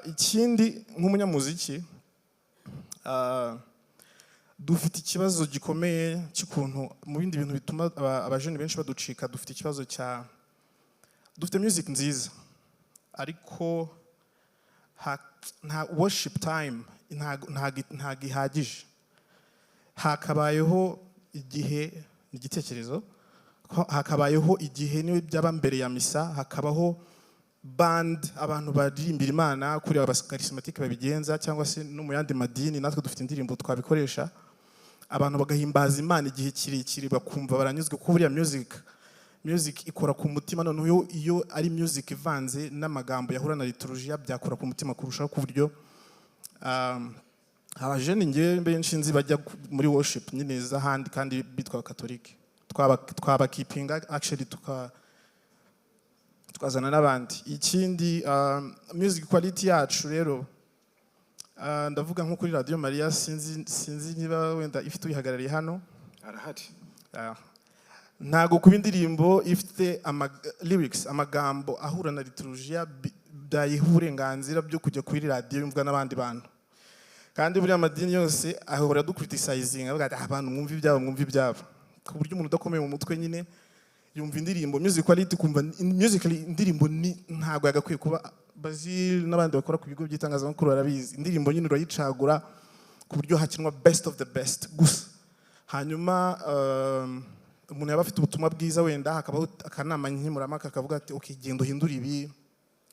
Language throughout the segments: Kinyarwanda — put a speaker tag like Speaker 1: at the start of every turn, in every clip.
Speaker 1: Ikindi nk'umunyamuziki dufite ikibazo gikomeye cy'ukuntu mu bindi bintu bituma abajene benshi baducika. Dufite ikibazo dufite music nziza ariko nta worship time nta gihagije. Hakabayeho igihe n'igitekerezo, hakabayeho igihe niwe byaba mbere ya misa, hakabaho band abantu baririmbira Imana kuri abascharismatique babigenza, cyangwa se no mu yandi madini natwe dufite indirimbo twabikoresha abantu bagahimbaza Imana igihe kirekire bakumva baranyuzwe kuko buriya music ikora ku mutima. Noneho iyo ari music ivanze n'amagambo yahura na liturgia byakora ku mutima kurushaho, ku buryo abajene ngewe benshi nzi bajya muri worship nyine z'ahandi kandi bitwa katolike twabakipinga actually tukazana n'abandi. Ikindi music quality yacu rero ndavuga nko kuri Radio Maria, sinzi niba wenda ifite uyihagarariye hano
Speaker 2: arahari.
Speaker 1: Ntago kuba indirimbo ifite lyrics amagambo ahura na liturgia byayiha uburenganzira byo kujya kuri radio yumvwa n'abandi bantu, kandi buriya amadini yose ahora ducriticizinga avuga ati abantu mwumva ibyabo, ku buryo umuntu udakomeye mu mutwe nyine yumva indirimbo music quality kumva musically indirimbo ntago yagakwiye kuba bazi. N'abandi bakora ku bigo by'itangazamakuru barabizi, indirimbo nyine urayicagura ku buryo hakinwa best of the best gusa. Hanyuma umuntu yaba afite ubutumwa bwiza, wenda hakabaho akanama nkemurampaka kavuga ati okay, genda uhindura ibi,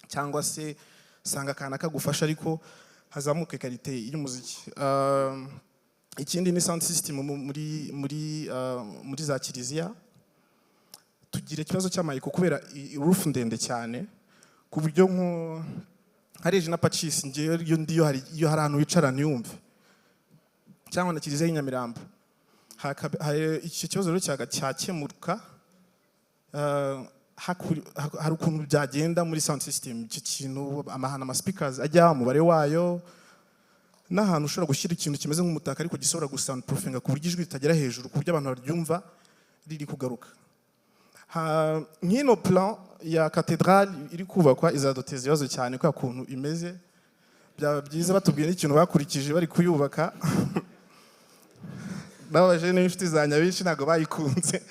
Speaker 1: cyangwa se sanga akana kagufasha ariko hazamuke karite y'umuziki. Ikindi ni sound system muri za kiliziya tugira ikibazo cy'amayiko kubera roof ndende cyane, ku buryo nko hari na Pacis ngewe iyo hari ahantu wicara ntiyumve, cyangwa na kiliziya y'Inyamirambo. Iki kibazo rero cyakemuka hari ukuntu byagenda muri sound system. Icyo kintu ama speakers ajya umubare wayo, n'ahantu ushobora gushyira ikintu kimeze nk'umutaka ariko gisobora gusound proofing ku buryo ijwi ritagera hejuru ku buryo abantu baryumva riri kugaruka. Nk'ino plan ya cathedrale iri kubakwa izaduteza ibibazo cyane kwa kuntu imeze. Byaba byiza batubwiye n'ikintu bakurikije bari kuyubaka babaje n'inshuti za Nyabinshi ntago bayikunze.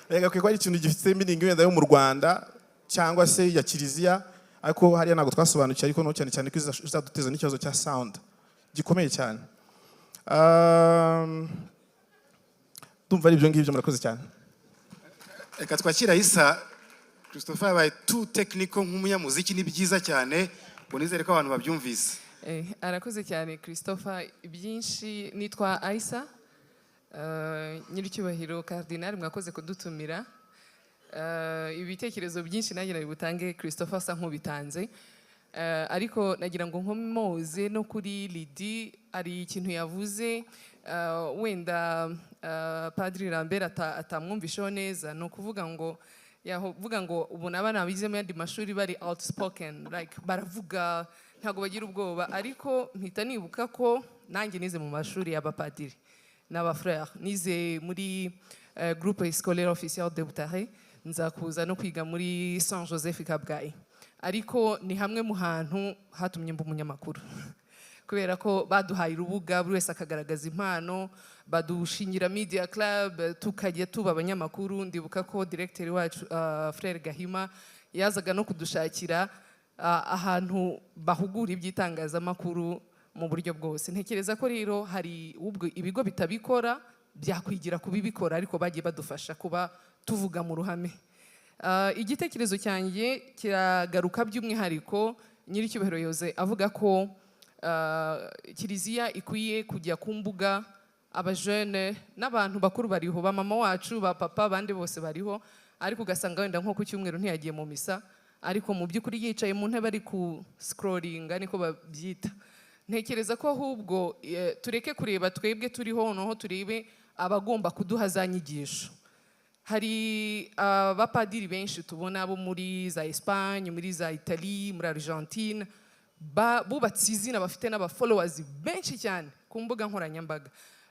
Speaker 1: Rega ko ari ikintu gifite meaning wenda yo mu Rwanda cyangwa se ya kiliziya, ariko hariya ntago twasobanukiye, ariko no cyane ko izaduteza n'ikibazo cya sound gikomeye cyane. Ndumva ari ibyo ngibyo, murakoze cyane.
Speaker 2: Reka twakira Isa. Christopher yabaye too technical nk'umunyamuziki, ni byiza cyane, ngo nizere ko abantu babyumvise.
Speaker 3: Arakoze cyane Christopher. Byinshi nitwa Isa, nyiricyubahiro Cardinal, mwakoze kudutumira. Ibitekerezo byinshi nagira bibutange Christopher asa nk'ubitanze, ariko nagira ngo nkomoze no kuri Lydie. Ari ikintu yavuze wenda Padri Lambert atamwumvisheho neza, no kuvuga ngo yavuga ngo ubu n'abana bize mu yandi mashuri bari outspoken, like baravuga ntago bagira ubwoba. Ariko mpita nibuka ko nanjye nize mu mashuri y'abapadiri n'abafrère, nize muri groupe scolaire officiel de Butare, nzakuza no kwiga muri Saint Joseph Kabgayi. Ariko ni hamwe mu hantu hatumye mba umunyamakuru kubera ko baduhaye urubuga buri wese akagaragaza impano, badushingira media club, tukajya tuba abanyamakuru. Ndibuka ko directeur wacu Frère Gahima yazaga no kudushakira ahantu bahugura iby'itangazamakuru mu buryo bwose. Ntekereza ko rero hari ubwo ibigo bitabikora byakwigira kubibikora, ariko bagiye badufasha kuba tuvuga mu ruhame. Igitekerezo cyanjye kiragaruka by'umwihariko nyiricyubahiro Yoze avuga ko kiliziya ikwiye kujya ku mbuga, abajene n'abantu bakuru bariho, ba mama wacu, ba papa, abandi bose bariho, ariko ugasanga wenda nko ku cyumweru ntiyagiye mu misa, ariko mu by'ukuri yicaye mu ntebe ari ku scrollinga niko babyita. Ntekereza ko ahubwo tureke kureba twebwe turiho, noneho turebe abagomba kuduha za nyigisho. Hari abapadiri benshi tubona bo muri za Espagne, muri za Italie, muri Argentine, bubatse izina, bafite n'abafollowers benshi cyane ku mbuga nkoranyambaga.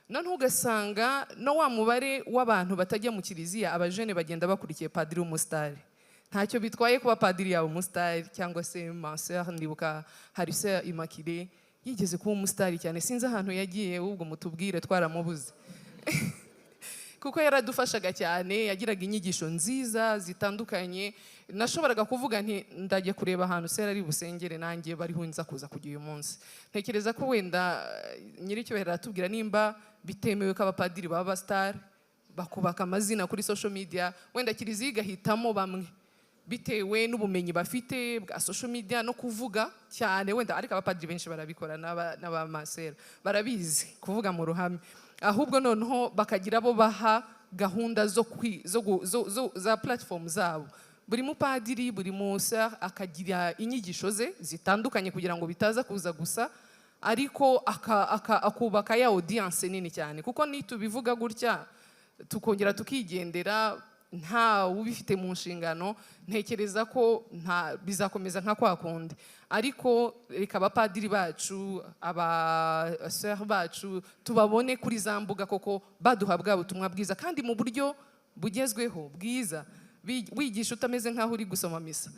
Speaker 3: Noneho ugasanga no wa mubare w'abantu batajya mu kiliziya, abajene bagenda bakurikiye padiri w'umusitari. ntacyo bitwaye kuba padiri yawe umusitari cyangwa se manseur. Ndibuka hari sœur Immaculée yigeze kuba umusitari cyane, sinzi ahantu yagiye, ubwo mutubwire twaramubuze. Kuko yaradufashaga cyane, yagiraga inyigisho nziza zitandukanye. Nashoboraga kuvuga nti ndajya kureba ahantu sera ari busengere nanjye bariho nza kuza kujya uyu munsi. Ntekereza ko wenda nyiricyubahiro aratubwira nimba bitemewe ko abapadiri baba star bakubaka amazina kuri social media, wenda kiliziya igahitamo bamwe bitewe n'ubumenyi bafite bwa social media no kuvuga cyane, wenda ariko abapadiri benshi barabikora n'abamasera barabizi kuvuga mu ruhame, ahubwo noneho bakagira abo baha gahunda za platform zabo. Buri mupadiri, buri museur akagira inyigisho ze zitandukanye kugira ngo bitaza kuza gusa, ariko akubaka ya audience nini cyane. Kuko nitubivuga gutya tukongera tukigendera nta ubifite mu nshingano, ntekereza ko bizakomeza nka kwa kundi. Ariko reka abapadiri bacu, abasœur bacu tubabone kuri za mbuga koko baduha bwa butumwa bwiza kandi mu buryo bugezweho bwiza, wigisha utameze nkaho uri gusoma misa,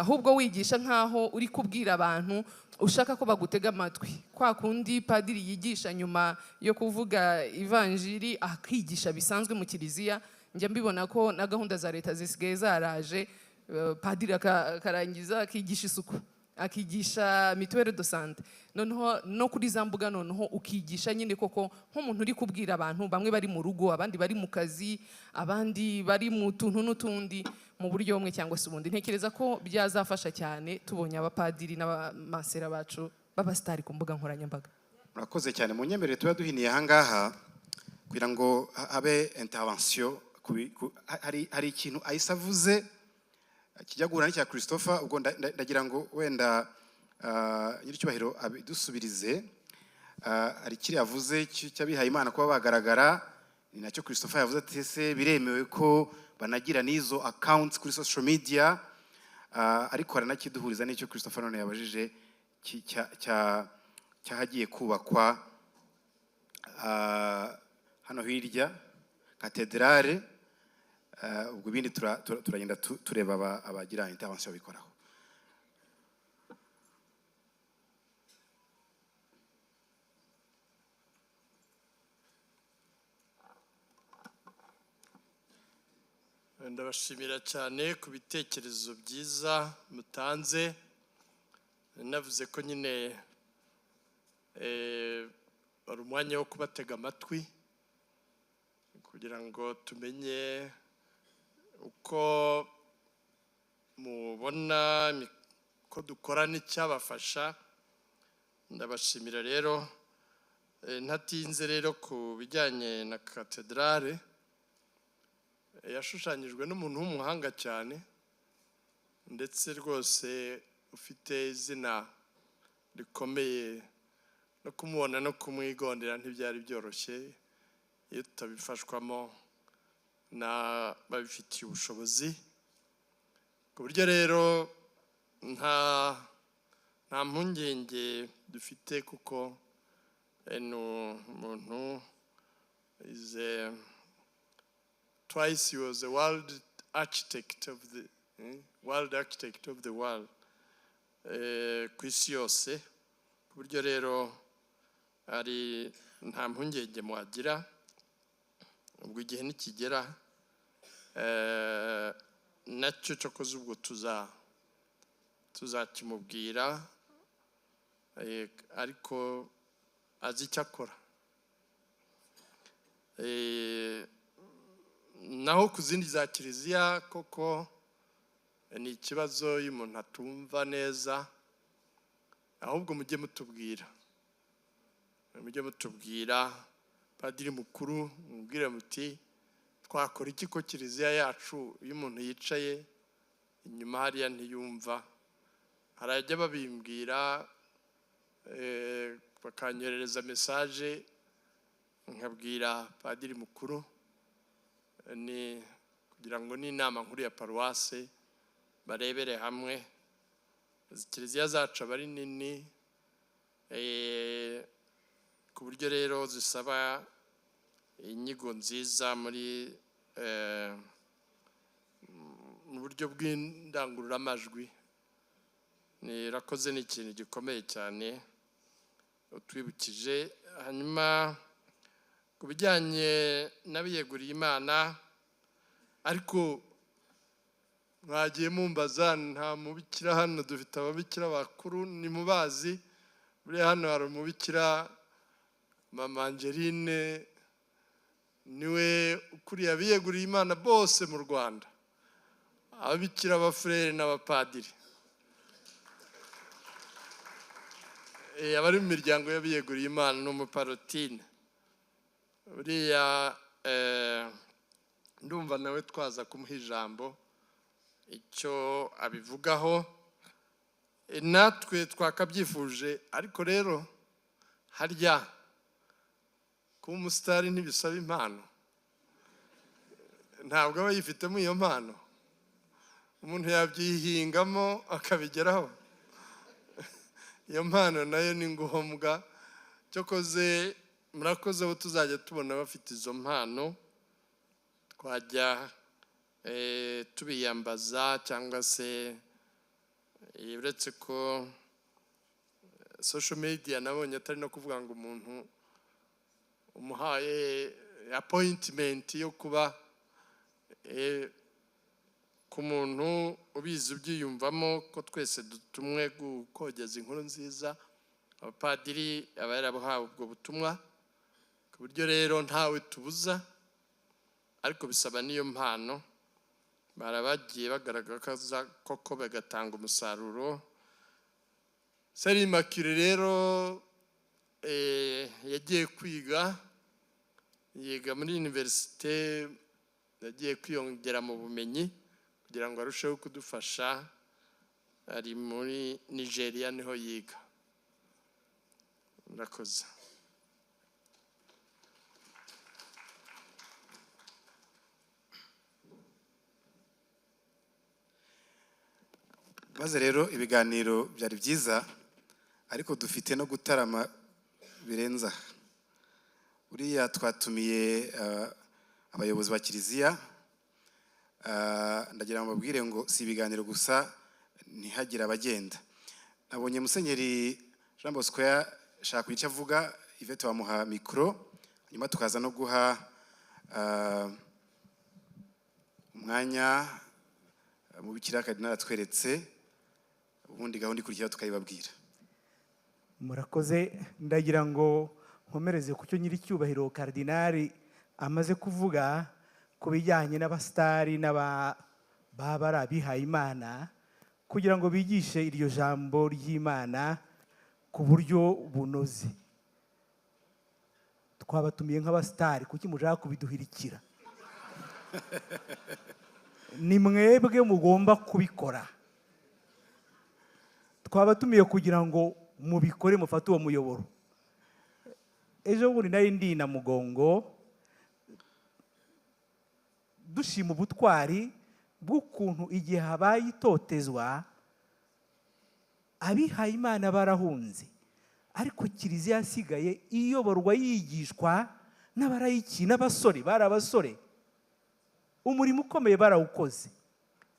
Speaker 3: ahubwo wigisha nkaho uri kubwira abantu ushaka ko bagutega amatwi. Kwa kundi padiri yigisha nyuma yo kuvuga ivanjiri akigisha bisanzwe mu kiliziya, njya mbibona ko na gahunda za leta zisigaye zaraje, padiri akarangiza akigisha isuku, akigisha mituelle de santé, noneho no kuri za mbuga noneho ukigisha nyine koko nk'umuntu uri kubwira abantu, bamwe bari mu rugo, abandi bari mu kazi, abandi bari mu tuntu n'utundi, mu buryo bumwe cyangwa se ubundi. Ntekereza ko byazafasha cyane tubonye abapadiri n'abamansera bacu b'abasitari ku mbuga nkoranyambaga.
Speaker 2: Murakoze cyane. Mu nyemerere tuba duhiniye ahangaha kugira ngo habe intervention. Hari ikintu ahise avuze kijya guhura n'icya Christopher, ubwo ndagira ngo wenda nyiricyubahiro abidusubirize. Hari kiri yavuze cy'abihaye Imana kuba bagaragara, ni nacyo Christopher yavuze ati ese biremewe ko banagira n'izo accounts kuri social media, ariko haranakiduhuriza n'icyo Christopher none yabajije cyahagiye kubakwa hano hirya katedrale. Ubwo ibindi turagenda tureba abagira intervention bikoraho.
Speaker 4: Ndabashimira cyane ku bitekerezo byiza mutanze. Navuze ko nyine ari umwanya wo kubatega amatwi kugira ngo tumenye uko mubona ko dukora n'icyabafasha. Ndabashimira rero. Ntatinze rero ku bijyanye na katedrale, yashushanyijwe n'umuntu w'umuhanga cyane ndetse rwose ufite izina rikomeye, no kumubona no kumwigondera ntibyari byoroshye iyo tutabifashwamo n'ababifitiye ubushobozi. Ku buryo rero nta mpungenge dufite, kuko umuntu twice he was a world architect of the world ku isi yose. Ku buryo rero nta mpungenge mwagira. Ubwo igihe nikigera nacyo cyokoze ubwo tuzakimubwira, ariko azi icyo akora. Naho ku zindi za kiliziya koko ni ikibazo iyo umuntu atumva neza, ahubwo mujye mutubwira padiri mukuru, mubwire muti twakora iki ko kiliziya yacu iyo umuntu yicaye inyuma hariya ntiyumva. Harajya babimbwira bakanyoherereza message nkabwira padiri mukuru, ni kugira ngo n'inama nkuru ya paruwase barebere hamwe. Kiliziya zacu aba ari nini, ku buryo rero zisaba inyigo nziza mu buryo bw'indangururamajwi nirakoze, ni ikintu gikomeye cyane utwibukije. Hanyuma ku bijyanye n'abiyeguriye Imana, ariko mwagiye mumbaza nta mubikira hano, dufite ababikira bakuru ni mubazi. Buriya hano hari umubikira Mama Angeline, niwe ukuriye abiyeguriye Imana bose mu Rwanda, ababikira, abafurere n'abapadiri, abari mu miryango y'abiyeguriye Imana n'umuparotine. Buriya ndumva nawe twaza kumuha ijambo icyo abivugaho, natwe twakabyifuje. Ariko rero harya kuba umusitari ntibisaba impano, ntabwo aba yifitemo iyo mpano, umuntu yabyihingamo akabigeraho. Iyo mpano nayo ni ngombwa. Cyokoze murakoze abo tuzajya tubona bafite izo mpano, twajya tubiyambaza, cyangwa se uretse ko social media nabonye atari no kuvuga ngo umuntu umuhaye appointment yo kuba ku muntu ubizi ubyiyumvamo ko twese dutumwe gukogeza inkuru nziza. Abapadiri aba yarabuhawe ubwo butumwa, ku buryo rero ntawe tubuza, ariko bisaba n'iyo mpano. Barabagiye bagaragaza koko bagatanga umusaruro. Seri Immaculée rero yagiye kwiga, yiga muri universite, yagiye kwiyongera mu bumenyi kugira ngo arusheho kudufasha. Ari muri Nigeria niho yiga. Murakoze.
Speaker 2: Maze rero ibiganiro byari byiza, ariko dufite no gutarama birenza. Uriya twatumiye abayobozi ba Kiliziya. Ndagira ngo mbabwire ngo si ibiganiro gusa, ntihagire abagenda. Nabonye Musenyeri Jean Bosco yashaka kugira icyo avuga, Yvette wamuha mikoro, nyuma tukaza no guha umwanya umubikira Kardinali atweretse, ubundi gahunda ikurikira tukayibabwira.
Speaker 5: Murakoze. Ndagira ngo nkomereze ku cyo nyiricyubahiro Kardinali amaze kuvuga ku bijyanye n'abasitari baba ari abihaye Imana, kugira ngo bigishe iryo jambo ry'Imana ku buryo bunoze. Twabatumiye nk'abasitari, kuki mushaka kubiduhirikira? Ni mwebwe mugomba kubikora. Twabatumiye kugira ngo mubikore, mufate uwo muyoboro. Ejo bundi nari ndi na Mugongo, dushima ubutwari bw'ukuntu igihe habaye itotezwa abihaye Imana barahunze, ariko Kiliziya yasigaye iyoborwa yigishwa n'abarayiki n'abasore. Bari abasore, umurimo ukomeye barawukoze.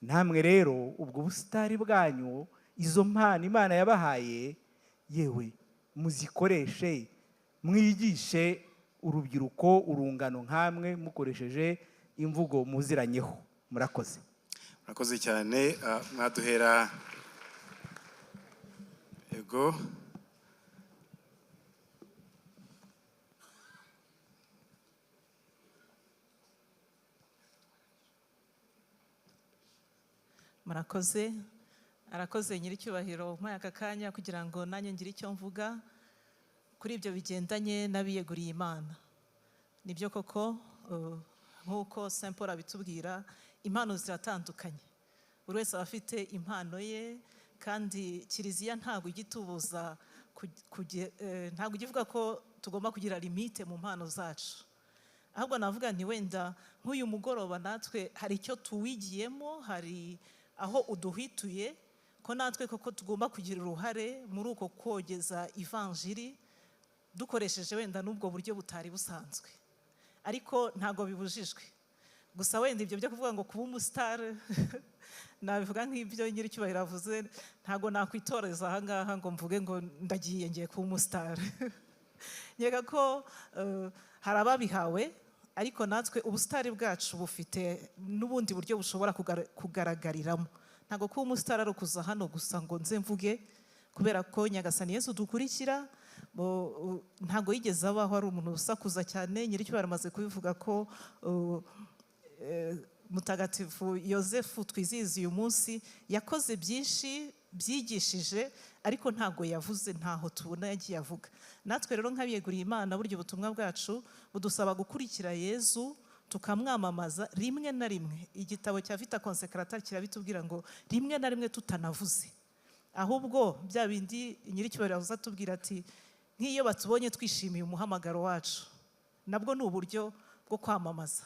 Speaker 5: Namwe rero ubwo busitari bwanyu, izo mpano Imana yabahaye, yewe muzikoreshe, mwigishe urubyiruko, urungano nkamwe, mukoresheje imvugo muziranyeho. Murakoze.
Speaker 2: Murakoze cyane. Mwaduhera yego.
Speaker 6: Murakoze. Arakoze nyiricyubahiro umpaye aka kanya kugira ngo nanjye ngire icyo mvuga kuri ibyo bigendanye n'abiyeguriye Imana. Nibyo koko, nk'uko Saint Paul abitubwira, impano ziratandukanye. Buri wese aba afite impano ye, kandi Kiliziya ntabwo igitubuza, ntabwo ivuga ko tugomba kugira limite mu mpano zacu. Ahubwo navuga nti wenda nk'uyu mugoroba natwe hari icyo tuwigiyemo, hari aho uduhituye ko natwe koko tugomba kugira uruhare muri uko kogeza ivanjiri, dukoresheje wenda n'ubwo buryo butari busanzwe. Ariko ntago bibujijwe. gusa wenda ibyo byo kuvuga ngo kuba umusitari nabivuga nk'ibyo nyir'icyubahiro avuze, ntabwo nakwitoreza ahangaha ngo mvuge ngo ndagiye ngiye kuba umusitari. Nkeka ko hari ababihawe, ariko natwe ubusitari bwacu bufite n'ubundi buryo bushobora kugaragariramo. Ntabwo kuba umusitari ari ukuza hano gusa ngo nze mvuge, kubera ko Nyagasani Yesu dukurikira ntabwo yigeze abaho ari umuntu usakuza cyane. Nyir'icyubahiro amaze kubivuga ko Mutagatifu Yosefu twizihiza uyu munsi yakoze byinshi byigishije, ariko ntabwo yavuze, ntaho tubona yagiye avuga. Natwe rero nk'abiyeguriye Imana, burya ubutumwa bwacu budusaba gukurikira Yesu tukamwamamaza rimwe na rimwe. Igitabo cya Vita Consecrata kirabitubwira ngo rimwe na rimwe tutanavuze, ahubwo bya bindi nyir'icyubahiro avuze atubwira ati nk'iyo batubonye twishimiye umuhamagaro wacu, nabwo ni uburyo bwo kwamamaza.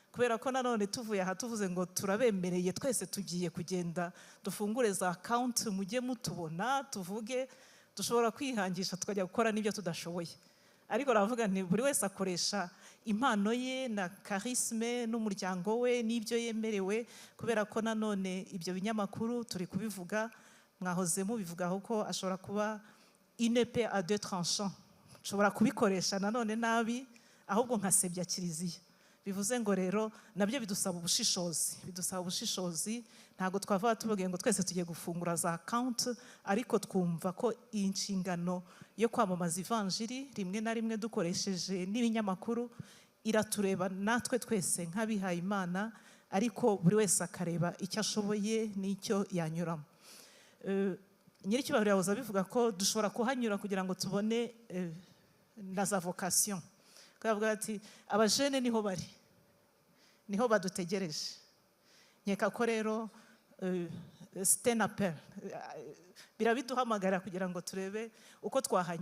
Speaker 6: Kubera ko nanone tuvuye aha tuvuze ngo turabemereye twese tugiye kugenda dufungure za account mujye mutubona tuvuge, dushobora kwihangisha tukajya gukora n'ibyo tudashoboye. Ariko ravuga nti buri wese akoresha impano ye na charisme n'umuryango we n'ibyo yemerewe, kubera ko nanone ibyo binyamakuru turi kubivuga, mwahoze mubivugaho ko ashobora kuba une épée à deux tranchants. Nshobora kubikoresha nanone nabi, ahubwo nkasebya kiliziya. Bivuze ngo rero nabyo bidusaba ubushishozi. Ntabwo twava tuvuge ngo twese tugiye gufungura za account, ariko twumva ko iyi nshingano yo kwamamaza ivanjiri rimwe na rimwe dukoresheje n'ibinyamakuru iratureba natwe twese nk'abihaye Imana, ariko buri wese akareba icyo ashoboye n'icyo yanyuramo. Nyir'icyubahiro yahoze abivuga ko dushobora kuhanyura kugira ngo tubone na za vocation. Kavuga ati abajene niho bari, niho badutegereje. Nkeka ko rero c'est un appel, birabiduhamagara kugira ngo turebe uko twahanyura.